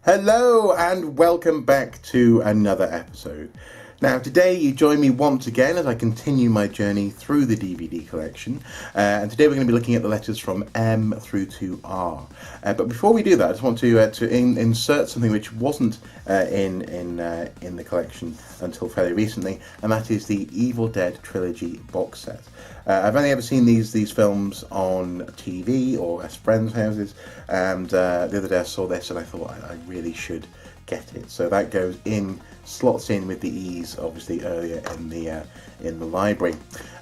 Hello and welcome back to another episode. Now today you join me once again as I continue my journey through the DVD collection, and today we're going to be looking at the letters from M through to R. But before we do that, I just want to insert something which wasn't in the collection until fairly recently, and that is the Evil Dead Trilogy box set. I've only ever seen these films on TV or at friends' houses, and the other day I saw this and I thought I really should get it. So that slots in with the E's obviously earlier in the library.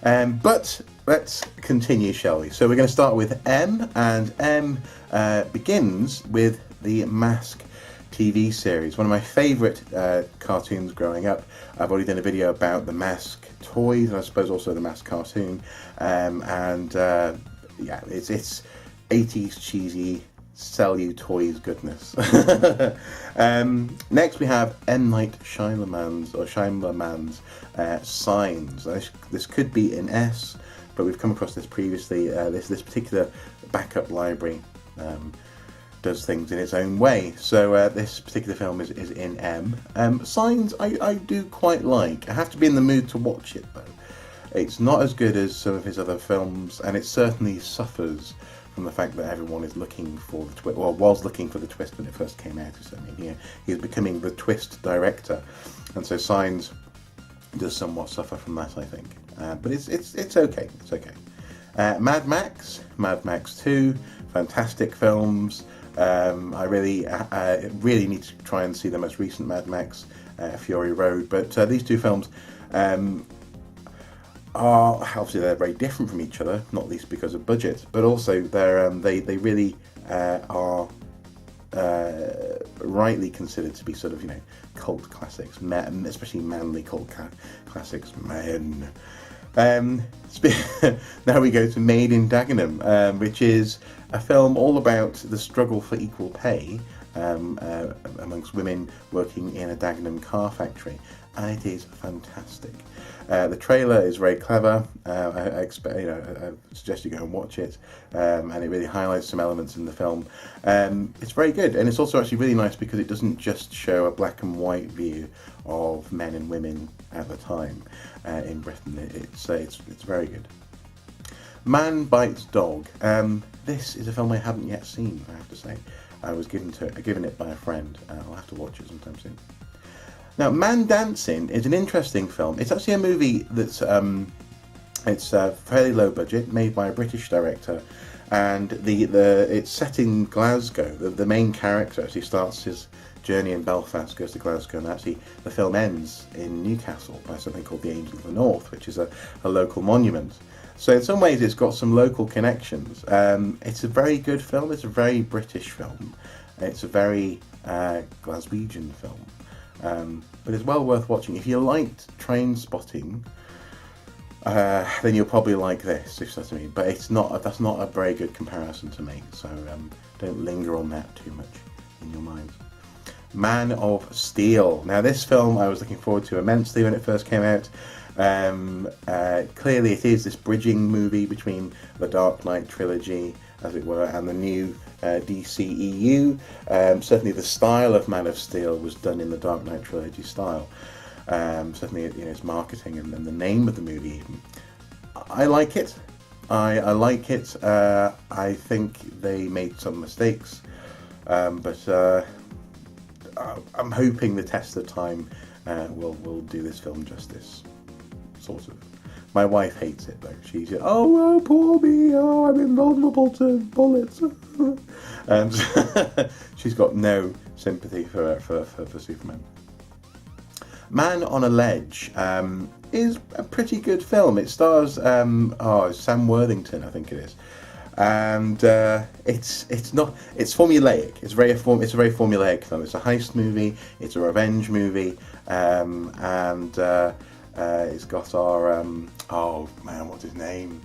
But let's continue, shall we? So we're going to start with M, and M begins with the Mask TV series, one of my favourite cartoons growing up. I've already done a video about the Mask toys, and I suppose also the Mask cartoon, yeah, it's 80s cheesy sell you toys goodness. Next we have M. Night Shyamalan's Signs. This could be an S, but we've come across this previously. This particular backup library does things in its own way. So this particular film is in M. Signs I do quite like. I have to be in the mood to watch it though. It's not as good as some of his other films, and it certainly suffers from the fact that everyone is looking for the twist, or was looking for the twist when it first came out. He's becoming the twist director, and so Signs does somewhat suffer from that, I think. But it's okay. It's okay. Mad Max 2, fantastic films. I really need to try and see the most recent Mad Max, Fury Road. But these two films are obviously they're very different from each other, not least because of budget, but also they really are rightly considered to be sort of cult classics, especially manly cult classics. Now we go to Made in Dagenham, which is a film all about the struggle for equal pay amongst women working in a Dagenham car factory, and it is fantastic. The trailer is very clever. I suggest you go and watch it, and it really highlights some elements in the film. It's very good, and it's also actually really nice because it doesn't just show a black and white view of men and women at the time in Britain. It's very good. Man Bites Dog. This is a film I haven't yet seen, I have to say. I was given it by a friend. I'll have to watch it sometime soon. Now, Man Dancing is an interesting film. It's actually a movie that's it's fairly low budget, made by a British director, and it's set in Glasgow. The main character actually starts his journey in Belfast, goes to Glasgow, and actually the film ends in Newcastle by something called the Angel of the North, which is a local monument. So in some ways it's got some local connections. It's a very good film. It's a very British film. It's a very Glaswegian film. But it's well worth watching. If you liked Trainspotting, then you'll probably like this, if that's what I mean. But that's not a very good comparison to make, so don't linger on that too much in your mind. Man of Steel. Now this film I was looking forward to immensely when it first came out. Clearly it is this bridging movie between the Dark Knight trilogy, as it were, and the new DCEU. Certainly the style of Man of Steel was done in the Dark Knight trilogy style. Certainly its marketing and the name of the movie. I like it. I like it. I think they made some mistakes, but I'm hoping the test of time will do this film justice. Sort of. My wife hates it though. She's oh poor me, I'm invulnerable to bullets. She's got no sympathy for Superman. Man on a Ledge is a pretty good film. It stars Sam Worthington, I think it is, and it's formulaic. It's a very formulaic film. It's a heist movie. It's a revenge movie, and it's got our what's his name?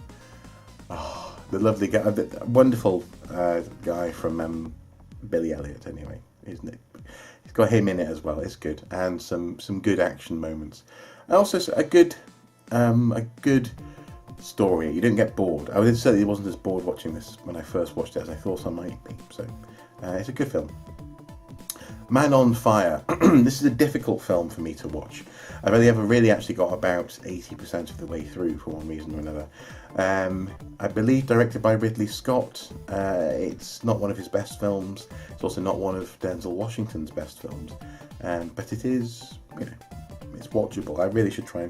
The lovely guy, the wonderful guy from Billy Elliot. Anyway, isn't it? It's got him in it as well. It's good, and some good action moments. And also a good story. You don't get bored. I certainly wasn't as bored watching this when I first watched it as I thought I might be. So it's a good film. Man on Fire. This is a difficult film for me to watch. I've only ever really actually got about 80% of the way through for one reason or another. I believe directed by Ridley Scott. It's not one of his best films. It's also not one of Denzel Washington's best films. But it is, it's watchable. I really should try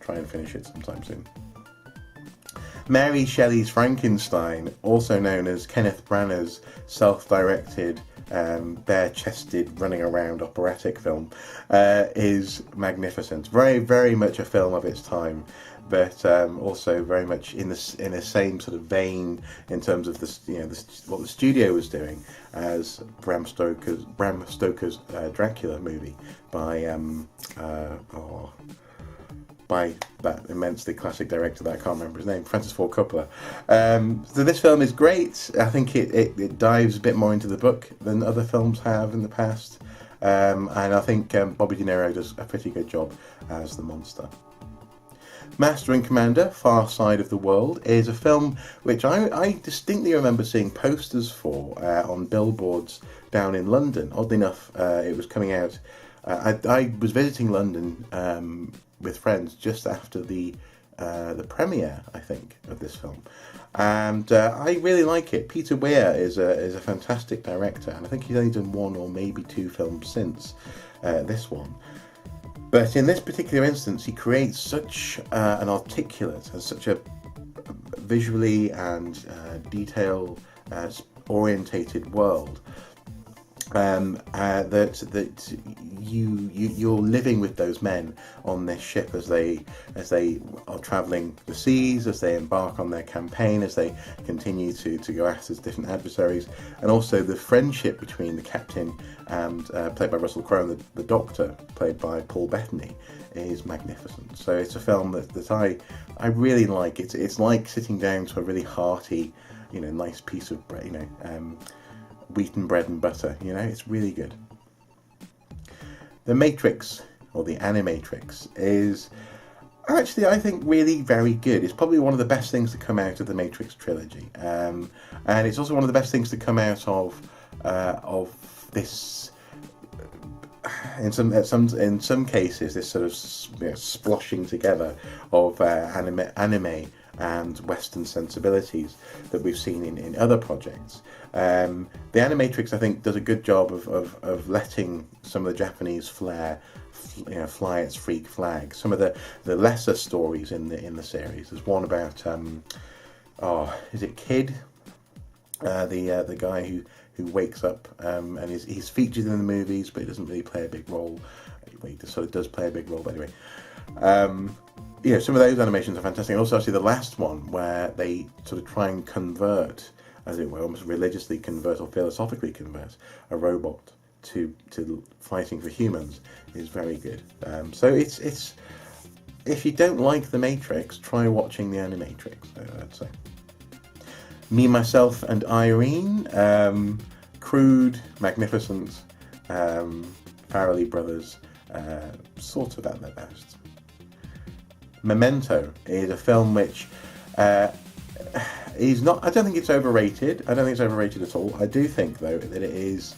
and finish it sometime soon. Mary Shelley's Frankenstein, also known as Kenneth Branagh's self-directed, bare-chested, running around operatic film, is magnificent. Very, very much a film of its time, but also very much in the same sort of vein in terms of what the studio was doing as Bram Stoker's Dracula movie by that immensely classic director that I can't remember his name, Francis Ford Coppola. So this film is great. I think it dives a bit more into the book than other films have in the past. And I think Bobby De Niro does a pretty good job as the monster. Master and Commander, Far Side of the World, is a film which I distinctly remember seeing posters for on billboards down in London. Oddly enough, it was coming out. I was visiting London with friends just after the premiere, I think, of this film, and I really like it. Peter Weir is a fantastic director, and I think he's only done one or maybe two films since this one. But in this particular instance, he creates such an articulate and such a visually and detail orientated world that you're living with those men on this ship as they are travelling the seas, as they embark on their campaign, as they continue to go after different adversaries, and also the friendship between the captain and played by Russell Crowe and the doctor played by Paul Bettany is magnificent. So it's a film that I really like. It's like sitting down to a really hearty, nice piece of bread, wheaten bread and butter. It's really good. The Matrix, or the Animatrix, is actually, I think, really very good. It's probably one of the best things to come out of the Matrix trilogy, and it's also one of the best things to come out of this. In some cases, this sort of sploshing together of anime and Western sensibilities that we've seen in other projects. The Animatrix, I think, does a good job of letting some of the Japanese flair, fly its freak flag. Some of the lesser stories in the series. There's one about is it Kid, the guy who wakes up and he's featured in the movies, but he doesn't really play a big role. Well, he sort of does play a big role, but anyway. Some of those animations are fantastic. And also, actually, the last one where they sort of try and convert, as it were, almost religiously convert or philosophically convert a robot to fighting for humans is very good. So it's if you don't like The Matrix, try watching The Animatrix, I'd say. Me, Myself and Irene, crude, magnificent, Farrelly brothers, sort of at their best. Memento is a film which is not. I don't think it's overrated. I don't think it's overrated at all. I do think, though, that it is.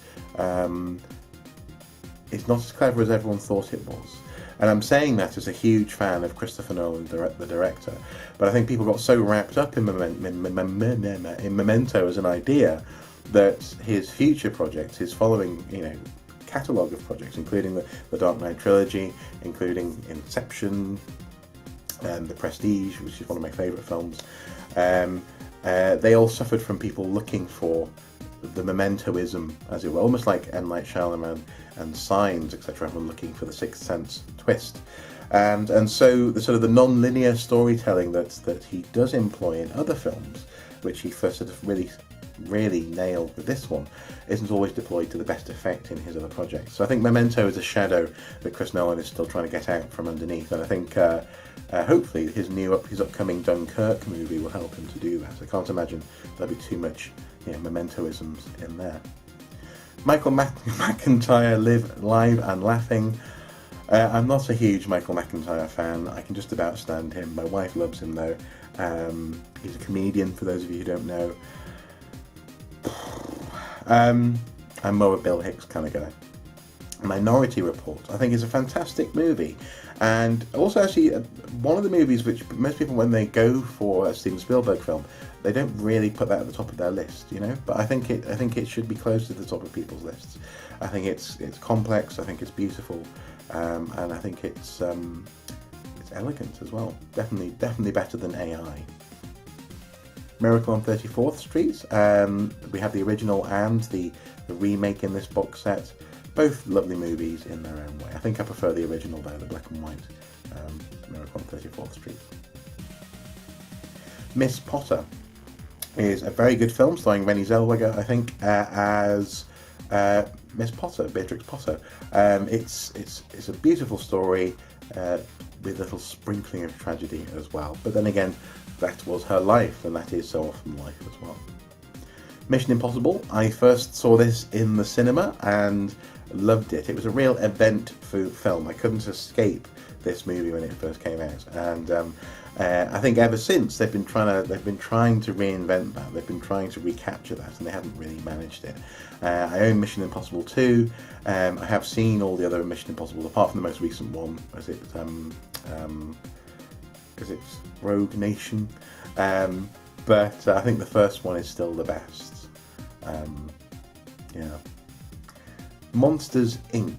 It's not as clever as everyone thought it was, and I'm saying that as a huge fan of Christopher Nolan, the director. But I think people got so wrapped up in Memento as an idea that his future projects, his following, catalogue of projects, including the Dark Knight trilogy, including Inception. The Prestige, which is one of my favourite films, they all suffered from people looking for the Mementoism, as it were, almost like M. Night Shyamalan and Signs, etc. Everyone looking for the Sixth Sense twist, and so the sort of the non-linear storytelling that he does employ in other films, which he first sort of really nailed with this one, isn't always deployed to the best effect in his other projects. So I think Memento is a shadow that Chris Nolan is still trying to get out from underneath, and I think hopefully his upcoming Dunkirk movie will help him to do that. I can't imagine there'll be too much Mementoisms in there. Michael McIntyre, Live and Laughing. I'm not a huge Michael McIntyre fan. I can just about stand him. My wife loves him though. He's a comedian, for those of you who don't know. I'm more a Bill Hicks kind of guy. Minority Report, I think, is a fantastic movie, and also actually one of the movies which most people, when they go for a Steven Spielberg film, they don't really put that at the top of their list, you know. But I think it should be close to the top of people's lists. I think it's complex. I think it's beautiful, and I think it's elegant as well. Definitely better than AI. Miracle on 34th Street. We have the original and the remake in this box set. Both lovely movies in their own way. I think I prefer the original though, the black and white Miracle on 34th Street. Miss Potter is a very good film starring Renée Zellweger, I think, as Miss Potter, Beatrix Potter. It's a beautiful story with a little sprinkling of tragedy as well. But then again, that was her life, and that is so often life as well. Mission Impossible. I first saw this in the cinema and loved it. It was a real event film. I couldn't escape this movie when it first came out, and I think ever since they've been trying to reinvent that. They've been trying to recapture that, and they haven't really managed it. I own Mission Impossible 2. I have seen all the other Mission Impossible apart from the most recent one. Is it Rogue Nation? But I think the first one is still the best. Yeah. Monsters Inc.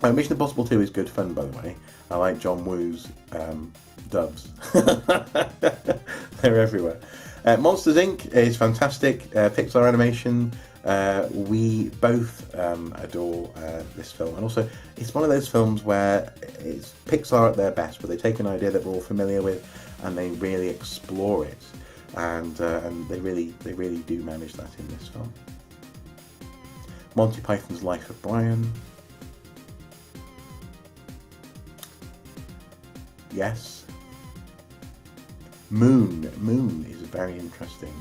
Mission Impossible 2 is good fun, by the way. I like John Woo's doves. They're everywhere. Monsters Inc. is fantastic. Pixar animation. We both adore this film, and also it's one of those films where it's Pixar at their best, where they take an idea that we're all familiar with and they really explore it, and they really do manage that in this film. Monty Python's Life of Brian. Yes. Moon is a very interesting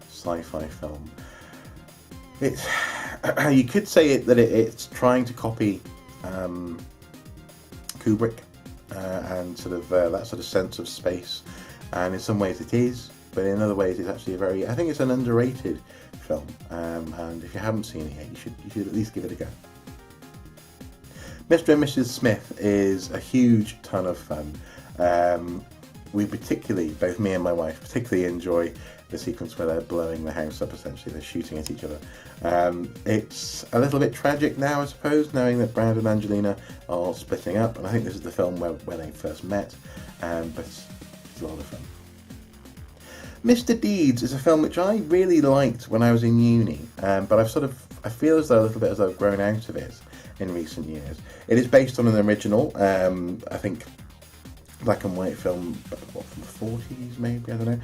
sci-fi film. It's you could say that it's trying to copy Kubrick and sort of that sort of sense of space, and in some ways it is, but in other ways it's actually I think it's an underrated film, and if you haven't seen it yet, you should at least give it a go. Mr. and Mrs. Smith is a huge ton of fun. We particularly, both me and my wife, particularly enjoy the sequence where they're blowing the house up, essentially. They're shooting at each other. It's a little bit tragic now, I suppose, knowing that Brad and Angelina are splitting up, and I think this is the film where they first met, but it's a lot of fun. Mr. Deeds is a film which I really liked when I was in uni, but I feel as though I've grown out of it in recent years. It is based on an original, I think, black and white film, from the 40s maybe, I don't know.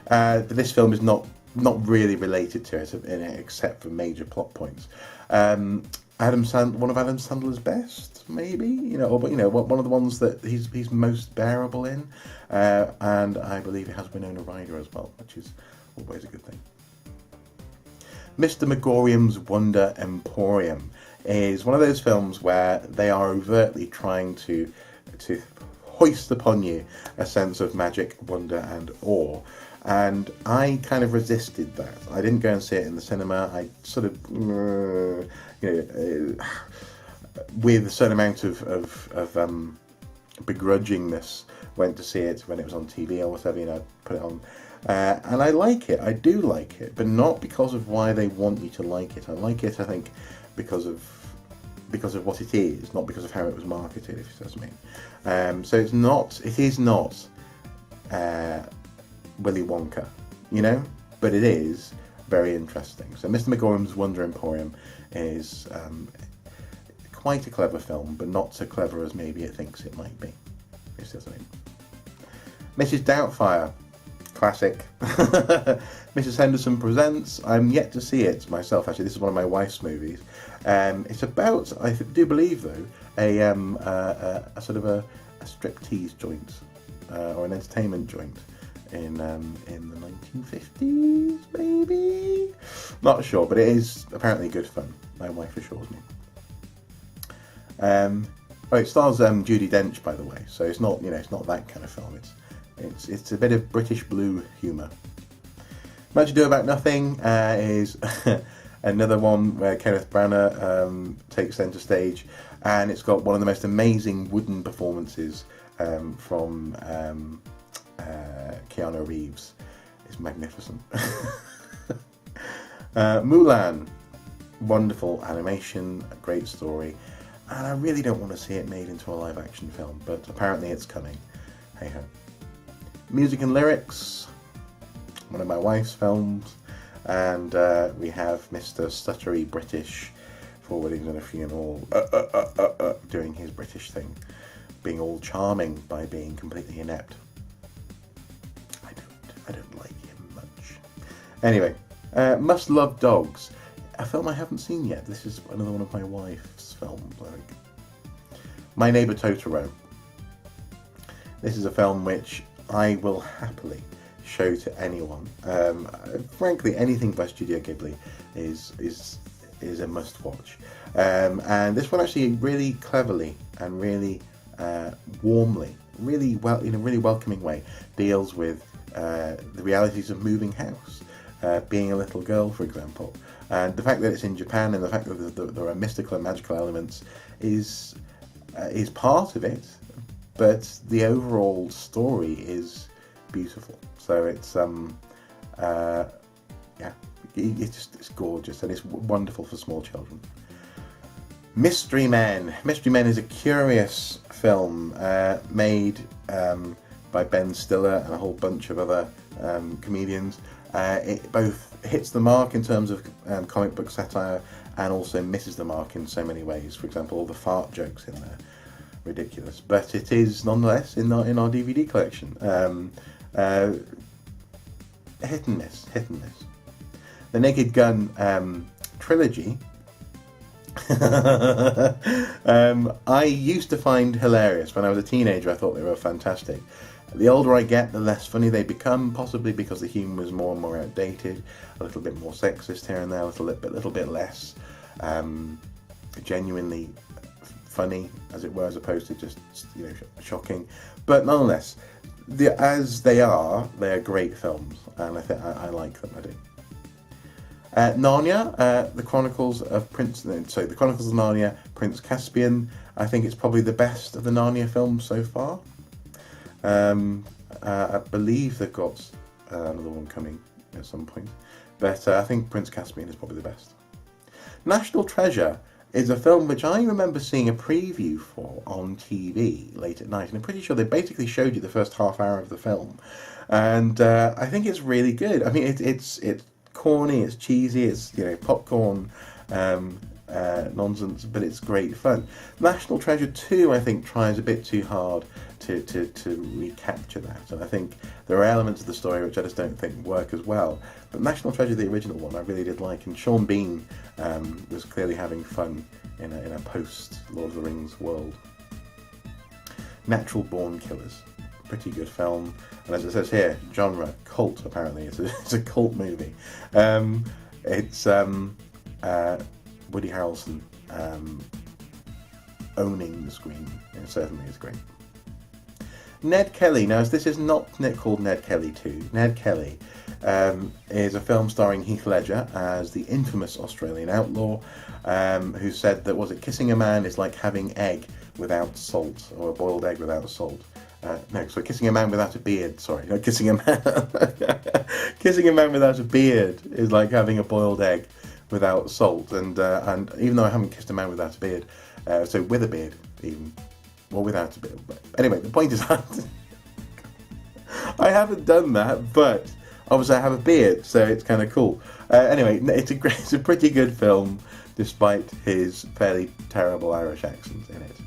But this film is not really related to it except for major plot points. One of Adam Sandler's best, maybe, or one of the ones that he's most bearable in, and I believe it has Winona Ryder as well, which is always a good thing. Mr. Megorium's Wonder Emporium is one of those films where they are overtly trying to hoist upon you a sense of magic, wonder and awe, and I kind of resisted that. I didn't go and see it in the cinema. I sort of with a certain amount of begrudgingness went to see it when it was on TV or whatever, put it on, and I like it. I do like it, but not because of why they want you to like it. I like it, I think, because of what it is, not because of how it was marketed, if you see what I mean. So it is not Willy Wonka, but it is very interesting. So Mr. Megorium's Wonder Emporium is quite a clever film, but not so clever as maybe it thinks it might be, if you see what I mean. Mrs. Doubtfire, classic. Mrs. Henderson Presents. I'm yet to see it myself. Actually, this is one of my wife's movies. It's about, I do believe though, a sort of a striptease joint or an entertainment joint in the 1950s, maybe. Not sure, but it is apparently good fun. My wife assures me. It stars Judi Dench, by the way, so it's not that kind of film. It's a bit of British blue humour. Much Ado About Nothing is another one where Kenneth Branagh takes centre stage, and it's got one of the most amazing wooden performances from Keanu Reeves. It's magnificent. Mulan, wonderful animation, a great story, and I really don't want to see it made into a live action film, but apparently it's coming. Hey ho. Music and lyrics, one of my wife's films, and we have Mr. Stuttery British for weddings and a funeral doing his British thing, being all charming by being completely inept. I don't like him much. Anyway, Must Love Dogs, a film I haven't seen yet. This is another one of my wife's films, I think. My Neighbour Totoro. This is a film which I will happily show to anyone. Frankly, anything by Studio Ghibli is a must-watch. And this one actually really cleverly and really warmly, really well, in a really welcoming way, deals with the realities of moving house, being a little girl, for example. And the fact that it's in Japan and the fact that there are mystical and magical elements is part of it, but the overall story is beautiful. So it's it's gorgeous, and it's wonderful for small children. Mystery Men. Mystery Men is a curious film made by Ben Stiller and a whole bunch of other comedians. It both hits the mark in terms of comic book satire and also misses the mark in so many ways. For example, all the fart jokes in there, ridiculous. But it is nonetheless in our DVD collection. Hit and miss. The Naked Gun trilogy. I used to find hilarious when I was a teenager. I thought they were fantastic. The older I get, the less funny they become, possibly because the humour is more and more outdated, a little bit more sexist here and there, a little bit less genuinely funny, as it were, as opposed to just shocking. But nonetheless, they are great films, and I like them. I do. Narnia, the Chronicles of Narnia, Prince Caspian. I think it's probably the best of the Narnia films so far. I believe they've got another one coming at some point, but I think Prince Caspian is probably the best. National Treasure is a film which I remember seeing a preview for on TV late at night, and I'm pretty sure they basically showed you the first half hour of the film, and I think it's really good. I mean, it's corny, it's cheesy, it's popcorn nonsense, but it's great fun. National Treasure 2, I think, tries a bit too hard to recapture that, and I think there are elements of the story which I just don't think work as well. But National Treasure, the original one, I really did like, and Sean Bean was clearly having fun in a post Lord of the Rings world. Natural Born Killers, pretty good film, and as it says here, genre cult. Apparently, it's a cult movie. It's Woody Harrelson owning the screen. It certainly is great. Ned Kelly. Now, this is not called Ned Kelly 2. Ned Kelly is a film starring Heath Ledger as the infamous Australian outlaw who said that, kissing a man is like having egg without salt, or a boiled egg without salt. Kissing a man without a beard. Sorry, no, kissing a man without a beard is like having a boiled egg without salt. And even though I haven't kissed a man without a beard, so with a beard even, or without a beard. But anyway, the point is that I haven't done that, but obviously I have a beard, so it's kind of cool. Anyway, it's a pretty good film, despite his fairly terrible Irish accent in it.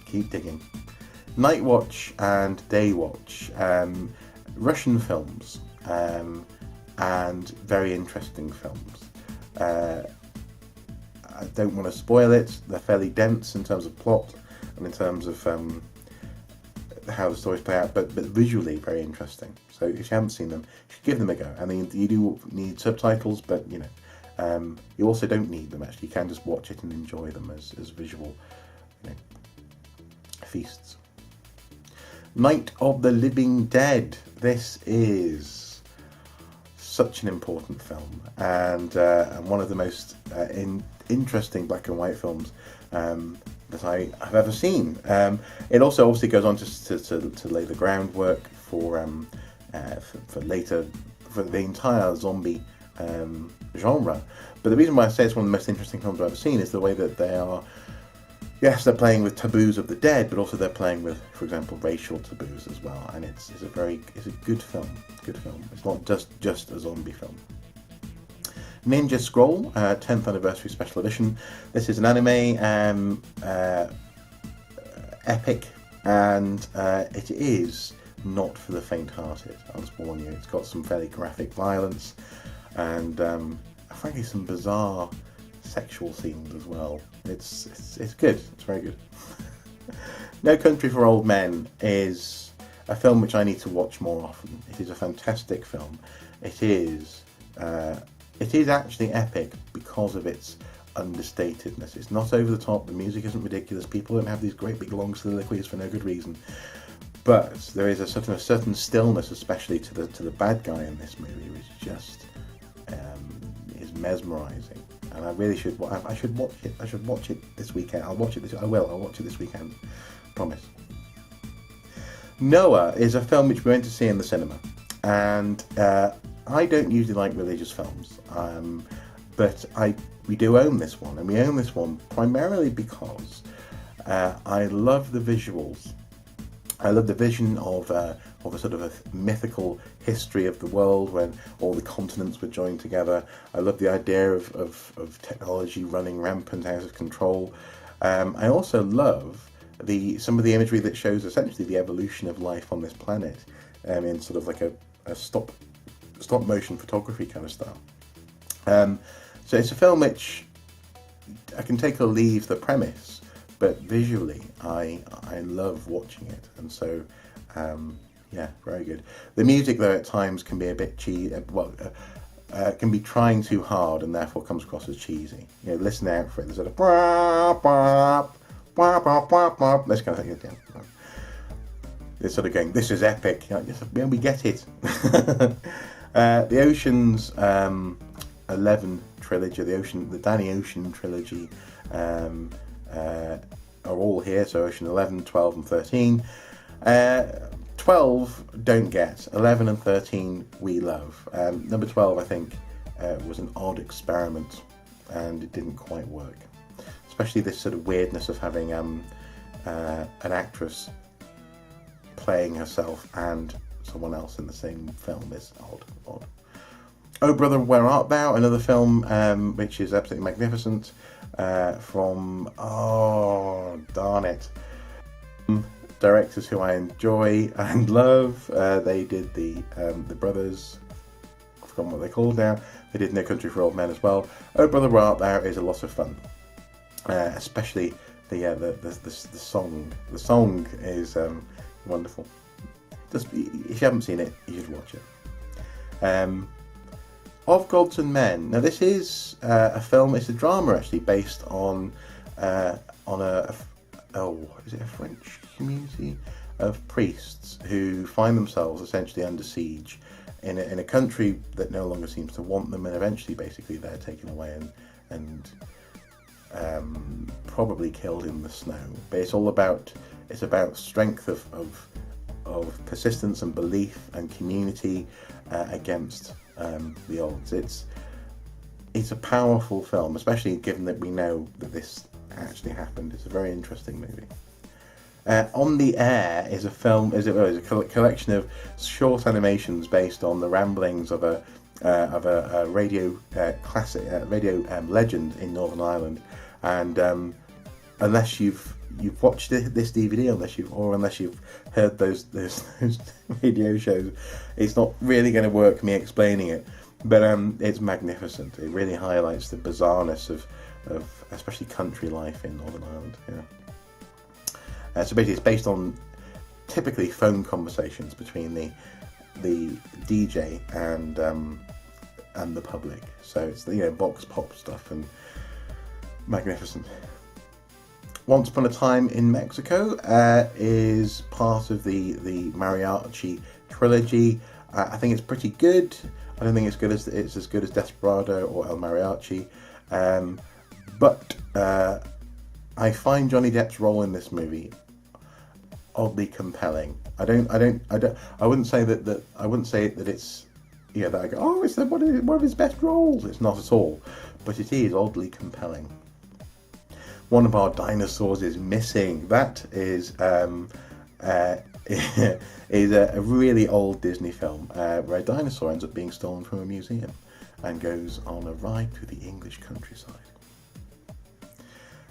Keep digging. Night Watch and Day Watch, Russian films, and very interesting films. I don't want to spoil it. They're fairly dense in terms of plot and in terms of how the stories play out, but visually very interesting. So if you haven't seen them, you should give them a go. I mean, you do need subtitles, but you also don't need them. Actually, you can just watch it and enjoy them as visual feasts. Night of the Living Dead. This is such an important film, and one of the most interesting black and white films that I have ever seen. It also obviously goes on to lay the groundwork for later for the entire zombie genre. But the reason why I say it's one of the most interesting films I've ever seen is the way that they are. Yes, they're playing with taboos of the dead, but also they're playing with, for example, racial taboos as well. And it's a good film. Good film. It's not just a zombie film. Ninja Scroll, 10th anniversary special edition. This is an anime epic, and it is not for the faint-hearted. I'll just warn you. It's got some fairly graphic violence, and frankly some bizarre sexual scenes as well. It's good. It's very good. No Country for Old Men is a film which I need to watch more often. It is a fantastic film. It is actually epic because of its understatedness. It's not over the top. The music isn't ridiculous. People don't have these great big long soliloquies for no good reason. But there is a certain stillness, especially to the bad guy in this movie, which just is mesmerising. And I really should. I should watch it. I should watch it this weekend. I'll watch it this weekend. Promise. Noah is a film which we went to see in the cinema, and I don't usually like religious films, but we do own this one, and we own this one primarily because I love the visuals. I love the vision of a sort of a mythical history of the world when all the continents were joined together. I love the idea of technology running rampant out of control. I also love some of the imagery that shows essentially the evolution of life on this planet in sort of like a stop motion photography kind of style. So it's a film which I can take or leave the premise, but visually I love watching it, and so yeah, very good. The music though at times can be a bit cheesy, can be trying too hard and therefore comes across as cheesy. You know, listen out for it. There's sort of this kind of thing. Yeah. It's sort of going, this is epic. You know, yes, we get it. The Ocean's 11 trilogy, the Danny Ocean trilogy, are all here. So Ocean 11, 12 and 13. 12 don't get. 11 and 13 we love. Number 12 I think was an odd experiment and it didn't quite work. Especially this sort of weirdness of having an actress playing herself and someone else in the same film is odd. Oh Brother, Where Art Thou? Another film which is absolutely magnificent from, oh darn it, directors who I enjoy and love. They did the Brothers, I've forgotten what they're called now. They did No Country for Old Men as well. Oh Brother, Where Art Thou is a lot of fun, especially the song. The song is wonderful. Just if you haven't seen it, you should watch it. Of Gods and Men. Now this is a film. It's a drama actually based on a French community of priests who find themselves essentially under siege in a country that no longer seems to want them, and eventually basically they're taken away and probably killed in the snow. But it's about strength of persistence and belief and community against the odds. It's a powerful film, especially given that we know that this actually happened. It's a very interesting movie. On the Air is a collection of short animations based on the ramblings of a radio legend in Northern Ireland, and unless you've watched this DVD, unless you've heard those radio shows, it's not really going to work me explaining it. But it's magnificent. It really highlights the bizarreness of especially country life in Northern Ireland. Yeah. So basically, it's based on typically phone conversations between the DJ and the public. So it's vox pop stuff and magnificent. Once Upon a Time in Mexico is part of the Mariachi trilogy. I think it's pretty good. I don't think it's as good as Desperado or El Mariachi, but I find Johnny Depp's role in this movie oddly compelling. I wouldn't say that it's, that I go, oh, it's one of his best roles. It's not at all, but it is oddly compelling. One of our dinosaurs is missing. That is is a really old Disney film where a dinosaur ends up being stolen from a museum and goes on a ride through the English countryside.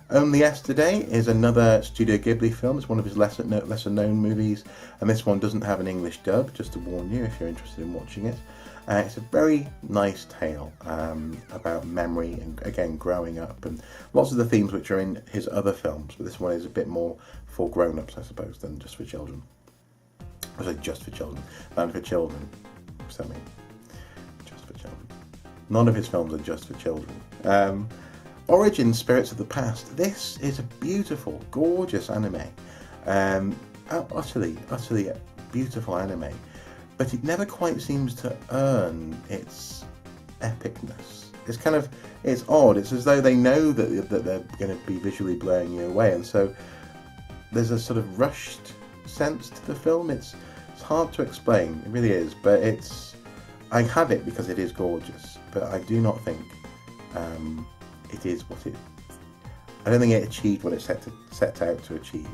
Only Yesterday is another Studio Ghibli film. It's one of his lesser known movies, and this one doesn't have an English dub, just to warn you if you're interested in watching it. It's a very nice tale about memory and, again, growing up, and lots of the themes which are in his other films, but this one is a bit more for grown-ups, I suppose, than just for children. I say just for children, than for children. Just for children. None of his films are just for children. Origin Spirits of the Past. This is a beautiful, gorgeous anime. Utterly beautiful anime. But it never quite seems to earn its epicness. It's odd. It's as though they know that they're going to be visually blowing you away, and so there's a sort of rushed sense to the film. It's hard to explain. It really is. But I have it because it is gorgeous. But I do not think it is what I don't think it achieved what it set out to achieve.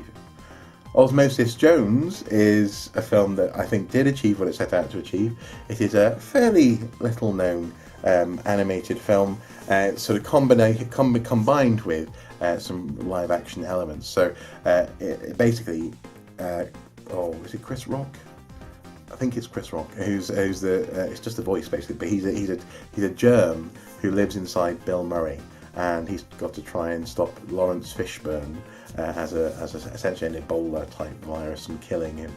Osmosis Jones is a film that I think did achieve what it set out to achieve. It is a fairly little known animated film, sort of combined with some live action elements. So it basically, is it Chris Rock? I think it's Chris Rock who's it's just a voice basically, but he's a germ who lives inside Bill Murray, and he's got to try and stop Lawrence Fishburne as essentially an Ebola type virus from killing him.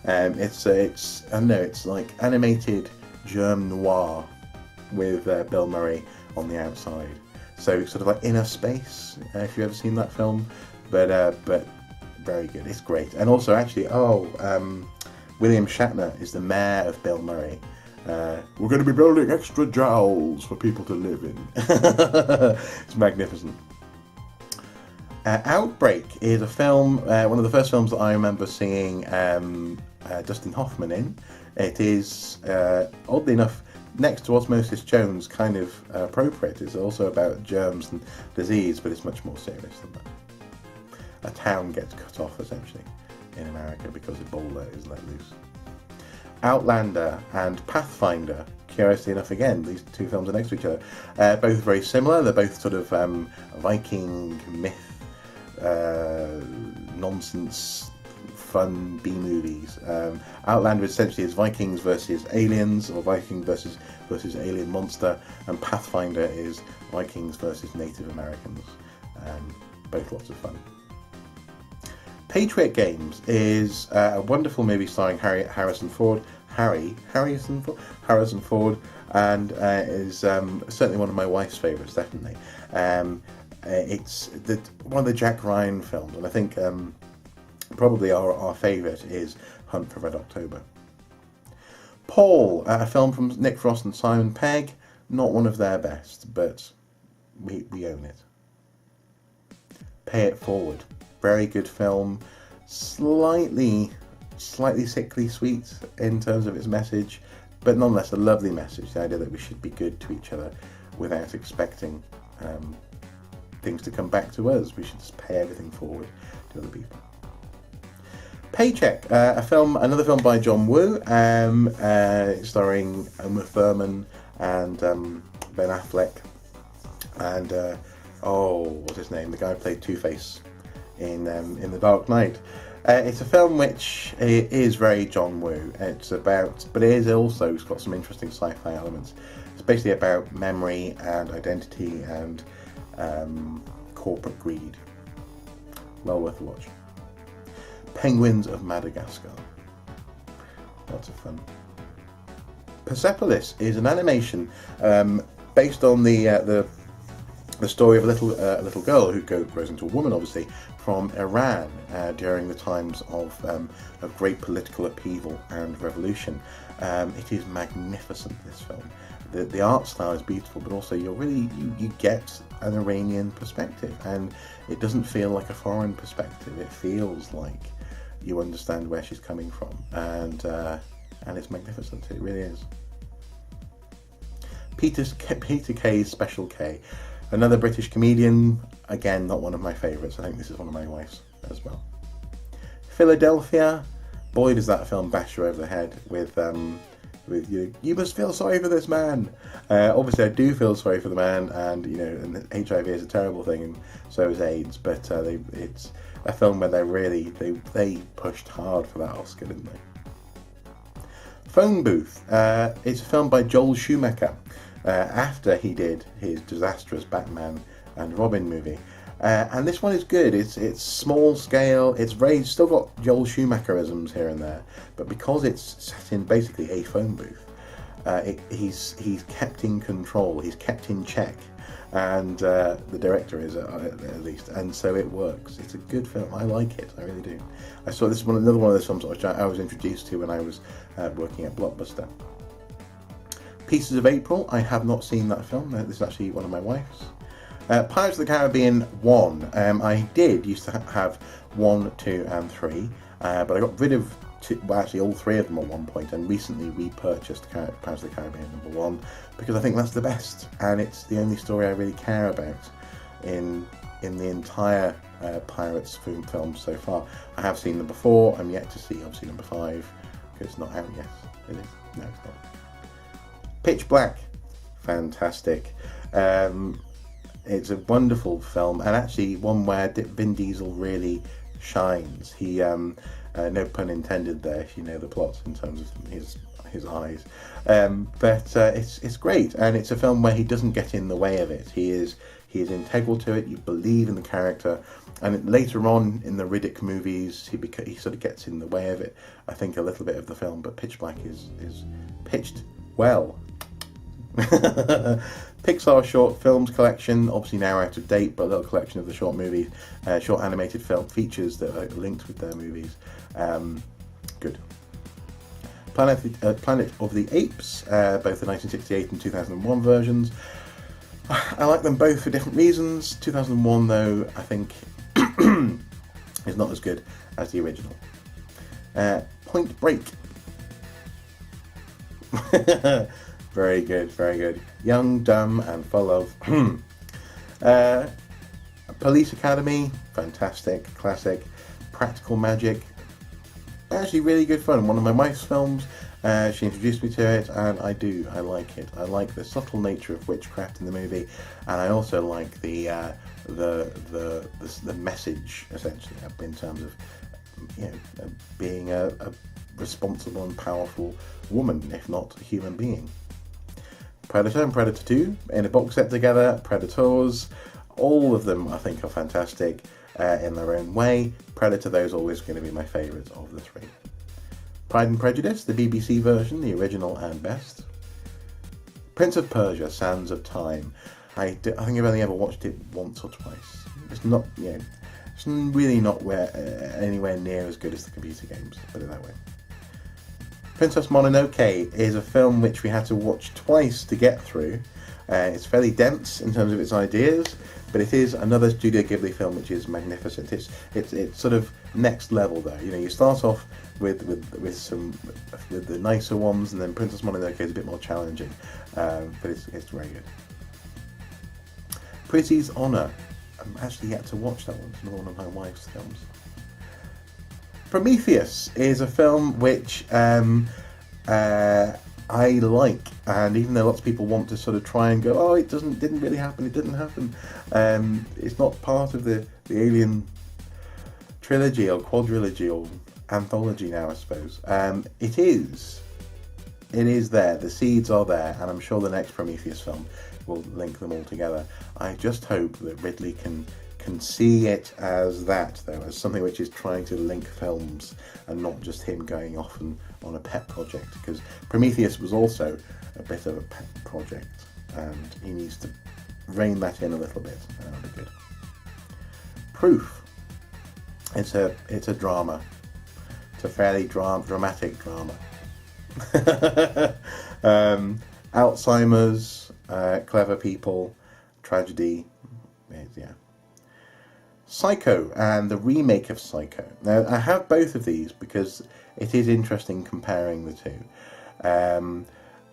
It's like animated germ noir with Bill Murray on the outside. So sort of like Inner Space, if you've ever seen that film, but very good. It's great. And also actually, William Shatner is the mayor of Bill Murray. We're going to be building extra jowls for people to live in. It's magnificent. Outbreak is a film, one of the first films that I remember seeing Dustin Hoffman in. It is, oddly enough, next to Osmosis Jones, kind of appropriate. It's also about germs and disease, but it's much more serious than that. A town gets cut off, essentially, in America because Ebola is let loose. Outlander and Pathfinder, curiously enough, again, these two films are next to each other. Both very similar. They're both sort of Viking myth, nonsense, fun B-movies. Outlander essentially is Vikings versus aliens, or Viking versus alien monster, and Pathfinder is Vikings versus Native Americans. Both lots of fun. Patriot Games is a wonderful movie starring Harrison Ford, and is certainly one of my wife's favourites, definitely. It's one of the Jack Ryan films, and I think probably our favourite is Hunt for Red October. Paul, a film from Nick Frost and Simon Pegg, not one of their best, but we own it. Pay It Forward. Very good film, slightly sickly sweet in terms of its message, but nonetheless a lovely message. The idea that we should be good to each other without expecting things to come back to us. We should just pay everything forward to other people. Paycheck, another film by John Woo, starring Uma Thurman and Ben Affleck, and what's his name? The guy who played Two-Face in The Dark Knight. It's a film which is very John Woo. It's got some interesting sci-fi elements. It's basically about memory and identity and corporate greed. Well worth a watch. Penguins of Madagascar. Lots of fun. Persepolis is an animation based on the story of a little girl who grows into a woman, obviously, from Iran during the times of great political upheaval and revolution. It is magnificent, this film. The art style is beautiful, but also you get an Iranian perspective, and it doesn't feel like a foreign perspective. It feels like you understand where she's coming from, and it's magnificent. It really is. Peter Kay's Special K, another British comedian. Again, not one of my favourites. I think this is one of my wife's as well. Philadelphia. Boy, does that film bash you over the head with you must feel sorry for this man. Obviously, I do feel sorry for the man, and and HIV is a terrible thing, and so is AIDS. But it's a film where they pushed hard for that Oscar, didn't they? Phone Booth. It's a film by Joel Schumacher after he did his disastrous Batman and Robin movie. And this one is good. It's small scale. It's still got Joel Schumacherisms here and there, but because it's set in basically a phone booth, he's kept in control. He's kept in check, and the director is at least, and so it works. It's a good film. I like it. I really do. I saw this one, another one of those films which I was introduced to when I was working at Blockbuster. Pieces of April. I have not seen that film. This is actually one of my wife's. Pirates of the Caribbean 1. I used to have 1, 2 and 3, but I got rid of actually all 3 of them at one point, and recently repurchased Pirates of the Caribbean number 1 because I think that's the best, and it's the only story I really care about in the entire Pirates film so far. I have seen number 4. I'm yet to see obviously number 5 because it's not out yet. It is? No, it's not. Pitch Black. Fantastic. It's a wonderful film, and actually one where Vin Diesel really shines. He, no pun intended there, if you know the plot in terms of his eyes. But it's great, and it's a film where he doesn't get in the way of it. He is integral to it. You believe in the character, and later on in the Riddick movies, he sort of gets in the way of it. I think a little bit of the film, but Pitch Black is pitched well. Pixar short films collection, obviously now out of date, but a little collection of the short movies, short animated film features that are linked with their movies. Good. Planet of the Apes, both the 1968 and 2001 versions. I like them both for different reasons. 2001, though, I think is not as good as the original. Point Break. Very good, very good. Young, dumb, and full of... Police Academy, fantastic, classic. Practical Magic, actually really good fun. One of my wife's films. She introduced me to it, and I like it. I like the subtle nature of witchcraft in the movie, and I also like the message, essentially, in terms of being a responsible and powerful woman, if not a human being. Predator and Predator 2 in a box set together. Predators, all of them I think are fantastic in their own way. Predator, though, is always going to be my favourite of the 3. Pride and Prejudice, the BBC version, the original and best. Prince of Persia, Sands of Time. I think I've only ever watched it once or twice. It's not, it's really not anywhere near as good as the computer games, put it that way. Princess Mononoke is a film which we had to watch twice to get through. It's fairly dense in terms of its ideas, but it is another Studio Ghibli film which is magnificent. It's sort of next level though. You start off with the nicer ones, and then Princess Mononoke is a bit more challenging, but it's very good. Pretty's Honor. I'm actually yet to watch that one. It's another one of my wife's films. Prometheus is a film which I like, and even though lots of people want to sort of try and go, oh, it didn't really happen, it didn't happen, it's not part of the Alien trilogy or quadrilogy or anthology now, I suppose. It is there, the seeds are there, and I'm sure the next Prometheus film will link them all together. I just hope that Ridley can see it as that, though, as something which is trying to link films and not just him going off on a pet project, because Prometheus was also a bit of a pet project, and he needs to rein that in a little bit, and that'll be good. Proof. It's a drama. It's a fairly dramatic drama. Alzheimer's, Clever People, Tragedy, yeah. Psycho and the remake of Psycho. Now, I have both of these because it is interesting comparing the two.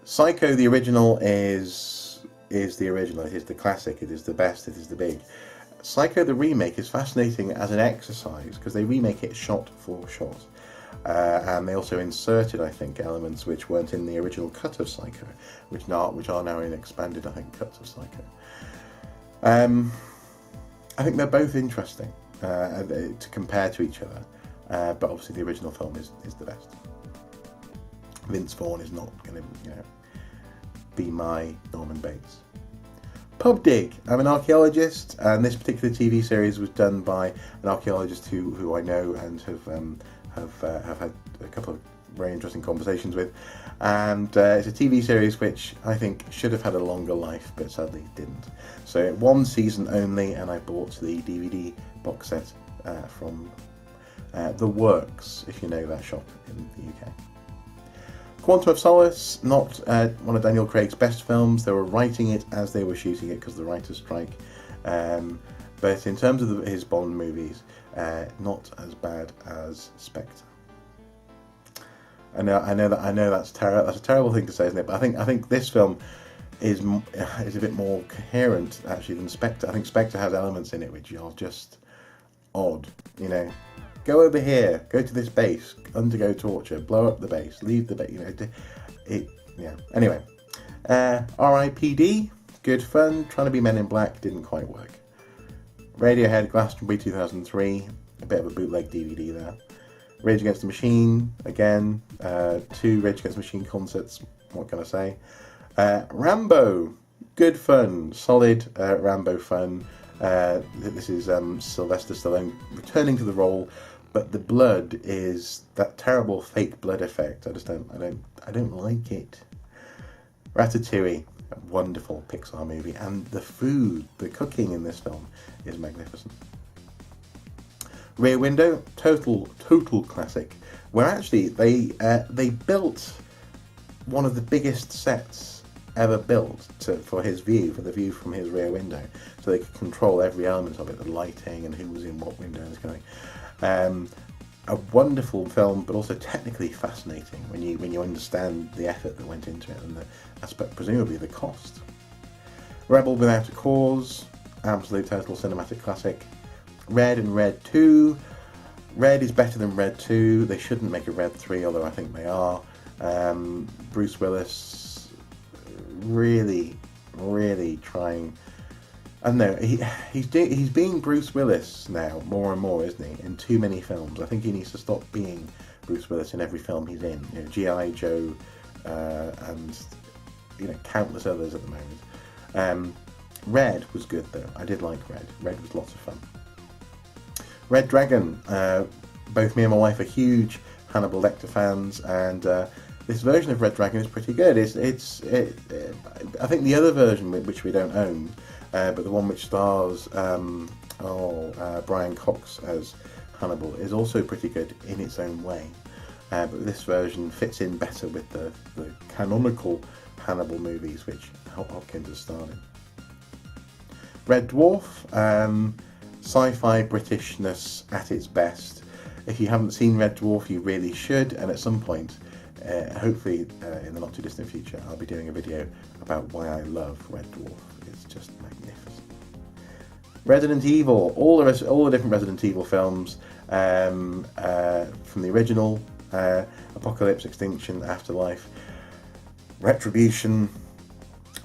Psycho, the original, is the original. It is the classic. It is the best. It is the big. Psycho, the remake, is fascinating as an exercise because they remake it shot for shot. And they also inserted, I think, elements which weren't in the original cut of Psycho, which are now in expanded, I think, cuts of Psycho. I think they're both interesting to compare to each other, but obviously the original film is the best. Vince Vaughn is not going to be my Norman Bates. Pub Dig. I'm an archaeologist, and this particular TV series was done by an archaeologist who I know and have had a couple of very interesting conversations with. And it's a TV series which I think should have had a longer life, but sadly didn't. So one season only, and I bought the DVD box set from The Works, if you know that shop in the UK. Quantum of Solace, not one of Daniel Craig's best films. They were writing it as they were shooting it because of the writer's strike. But in terms of his Bond movies, not as bad as Spectre. I know that's a terrible thing to say, isn't it? But I think this film is a bit more coherent actually than Spectre. I think Spectre has elements in it which are just odd. Go over here, go to this base, undergo torture, blow up the base, leave the base. Anyway, R.I.P.D. Good fun. Trying to be Men in Black didn't quite work. Radiohead, Glastonbury 2003, a bit of a bootleg DVD there. Rage Against the Machine, again, 2 Rage Against the Machine concerts, what can I say? Rambo, good fun, solid Rambo fun. This is Sylvester Stallone returning to the role, but the blood is that terrible fake blood effect. I don't like it. Ratatouille, a wonderful Pixar movie, and the food, the cooking in this film is magnificent. Rear Window, total classic, where actually they built one of the biggest sets ever built for the view from his rear window, so they could control every element of it, the lighting and who was in what window and this kind of thing. A wonderful film, but also technically fascinating when you understand the effort that went into it and presumably the cost. Rebel Without a Cause, absolute total cinematic classic. Red and Red 2. Red is better than Red 2. They shouldn't make a Red 3, although I think they are. Bruce Willis really trying. I don't know. He's being Bruce Willis now more and more, isn't he? In too many films. I think he needs to stop being Bruce Willis in every film he's in. G.I. Joe and countless others at the moment. Red was good though. I did like Red. Red was lots of fun. Red Dragon. Both me and my wife are huge Hannibal Lecter fans, and this version of Red Dragon is pretty good. I think the other version, which we don't own, but the one which stars Brian Cox as Hannibal, is also pretty good in its own way. But this version fits in better with the canonical Hannibal movies, which Hopkins has starred in. Red Dwarf. Sci-fi Britishness at its best. If you haven't seen Red Dwarf, you really should, and at some point, hopefully in the not too distant future, I'll be doing a video about why I love Red Dwarf. It's just magnificent. Resident Evil, all the different Resident Evil films, from the original, Apocalypse, Extinction, Afterlife, Retribution.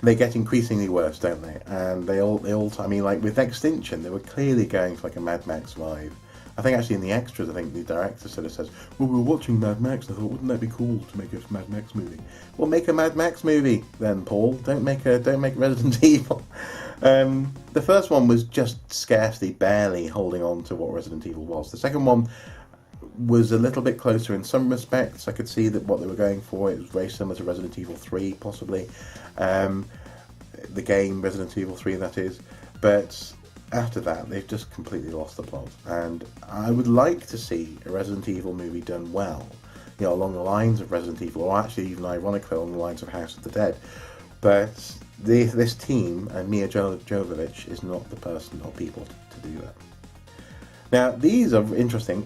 They get increasingly worse, don't they? And they all. I mean, like with Extinction, they were clearly going for like a Mad Max vibe. I think actually in the extras, I think the director sort of says, "Well, we were watching Mad Max. I thought, wouldn't that be cool to make a Mad Max movie?" Well, make a Mad Max movie then, Paul. Don't make Resident Evil. The first one was just scarcely, barely holding on to what Resident Evil was. The second one was a little bit closer in some respects. I could see that what they were going for, it was very similar to Resident Evil 3, possibly. The game, Resident Evil 3, that is. But after that, they've just completely lost the plot. And I would like to see a Resident Evil movie done well, along the lines of Resident Evil, or actually even ironically along the lines of House of the Dead. But this team and Mia Jovovich is not the person or people to do that. Now, these are interesting.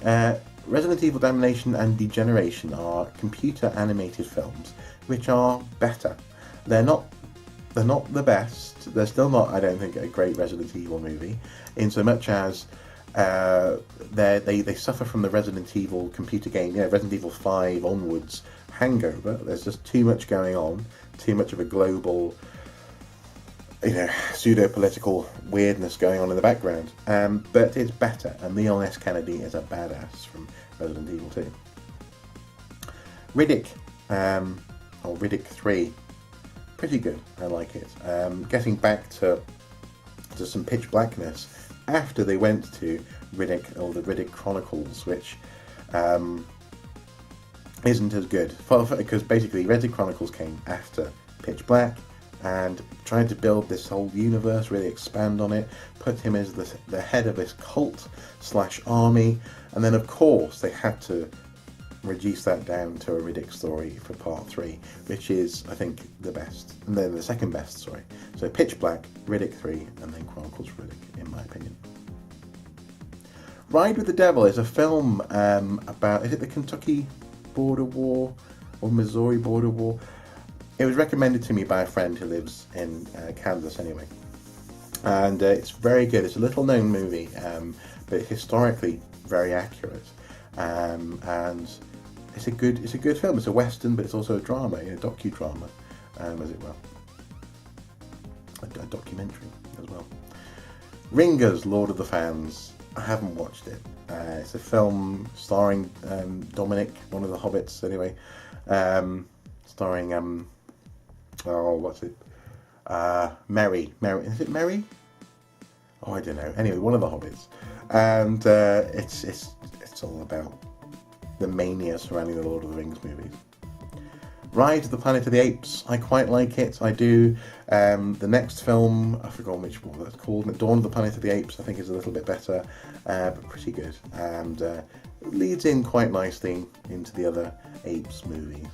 Resident Evil Damnation and Degeneration are computer animated films which are better. They're not the best. They're still not, I don't think, a great Resident Evil movie, in so much as they suffer from the Resident Evil computer game, Resident Evil 5 onwards hangover. There's just too much going on, too much of a global, pseudo-political weirdness going on in the background. But it's better, and Leon S. Kennedy is a badass from Resident Evil 2. Riddick, or Riddick 3, pretty good. I like it. Getting back to some pitch blackness after they went to Riddick, or the Riddick Chronicles, which isn't as good, because basically Riddick Chronicles came after Pitch Black and tried to build this whole universe, really expand on it, put him as the head of this cult/army, and then of course they had to reduce that down to a Riddick story for part 3, which is, I think, the best, and then the second best story. So Pitch Black, Riddick 3, and then Chronicles of Riddick, in my opinion. Ride with the Devil is a film about, is it the Kentucky border war, or Missouri border war? It was recommended to me by a friend who lives in Kansas anyway, and it's very good. It's a little known movie, but historically very accurate, and it's a good film. It's a western, but it's also a drama, a docudrama, as it were, a documentary as well. Ringers, Lord of the Fans. I haven't watched it. It's a film starring Dominic, one of the hobbits anyway, starring Merry, is it Merry? Oh, I don't know. Anyway, one of the hobbits, and it's all about the mania surrounding the Lord of the Rings movies. Rise of the Planet of the Apes, I quite like it, I do. The next film, I forgot which one that's called, Dawn of the Planet of the Apes, I think is a little bit better, but pretty good, and leads in quite nicely into the other Apes movies.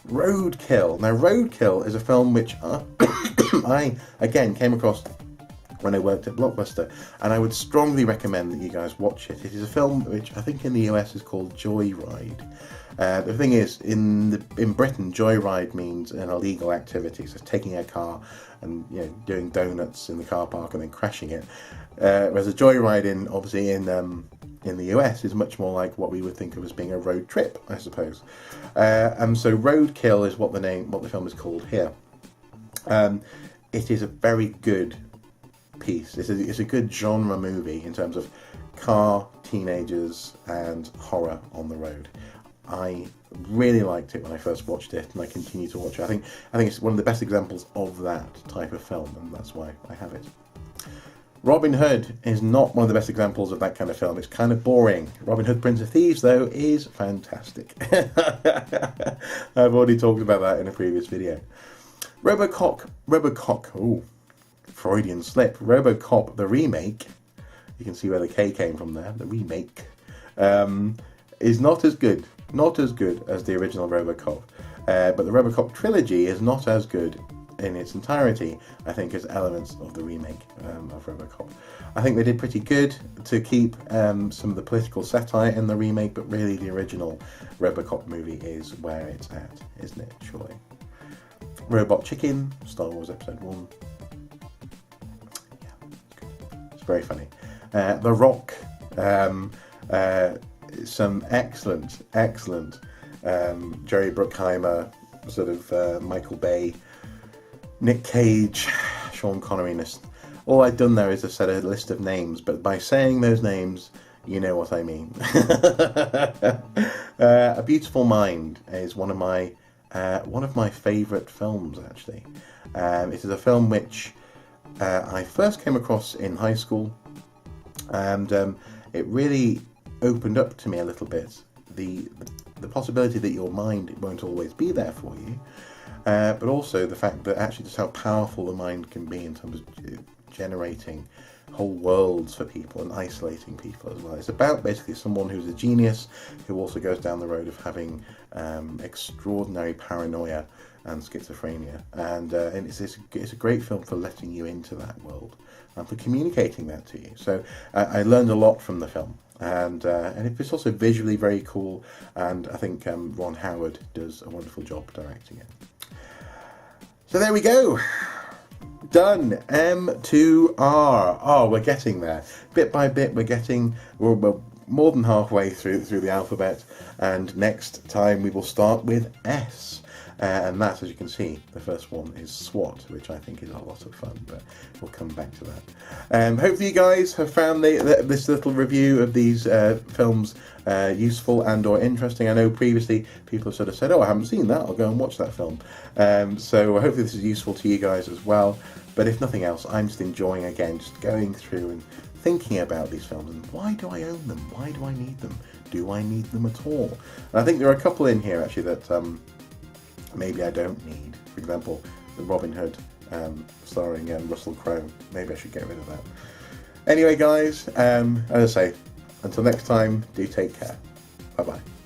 Roadkill. Now, Roadkill is a film which I again came across when I worked at Blockbuster, and I would strongly recommend that you guys watch it. It is a film which I think in the US is called Joyride. The thing is, in Britain, Joyride means an illegal activity, so taking a car and doing donuts in the car park and then crashing it. Whereas a joyride in the US is much more like what we would think of as being a road trip, I suppose. And so Roadkill is what the film is called here. It is a very good piece. It's a good genre movie in terms of car, teenagers, and horror on the road. I really liked it when I first watched it, and I continue to watch it. I think it's one of the best examples of that type of film, and that's why I have it. Robin Hood is not one of the best examples of that kind of film. It's kind of boring. Robin Hood, Prince of Thieves, though, is fantastic. I've already talked about that in a previous video. RoboCop, ooh, Freudian slip. RoboCop, the remake, you can see where the K came from there, the remake, is not as good as the original RoboCop. But the RoboCop trilogy is not as good in its entirety, I think, as elements of the remake of RoboCop. I think they did pretty good to keep some of the political satire in the remake, but really the original RoboCop movie is where it's at, isn't it, surely? Robot Chicken, Star Wars Episode 1. Yeah, it's good. It's very funny. The Rock, some excellent Jerry Bruckheimer, sort of Michael Bay, Nick Cage, Sean Connery-ness. All I've done there is I've said a list of names, but by saying those names, you know what I mean. A Beautiful Mind is one of my favourite films, actually. It is a film which I first came across in high school, and it really opened up to me a little bit the possibility that your mind won't always be there for you, but also the fact that actually just how powerful the mind can be in terms of generating whole worlds for people and isolating people as well. It's about basically someone who's a genius who also goes down the road of having extraordinary paranoia and schizophrenia, and it's a great film for letting you into that world and for communicating that to you. So I learned a lot from the film, and it's also visually very cool, and I think Ron Howard does a wonderful job directing it. So there we go. Done. M2R. Oh, we're getting there. Bit by bit, we're more than halfway through the alphabet, and next time we will start with S. And that, as you can see, the first one is SWAT, which I think is a lot of fun, but we'll come back to that. Hopefully you guys have found this little review of these films useful and or interesting. I know previously people have sort of said, oh, I haven't seen that, I'll go and watch that film. So hopefully this is useful to you guys as well. But if nothing else, I'm just enjoying, again, just going through and thinking about these films and why do I own them? Why do I need them? Do I need them at all? And I think there are a couple in here actually that maybe I don't need. For example, the Robin Hood starring Russell Crowe. Maybe I should get rid of that. Anyway, guys, as I say, until next time, do take care. Bye-bye.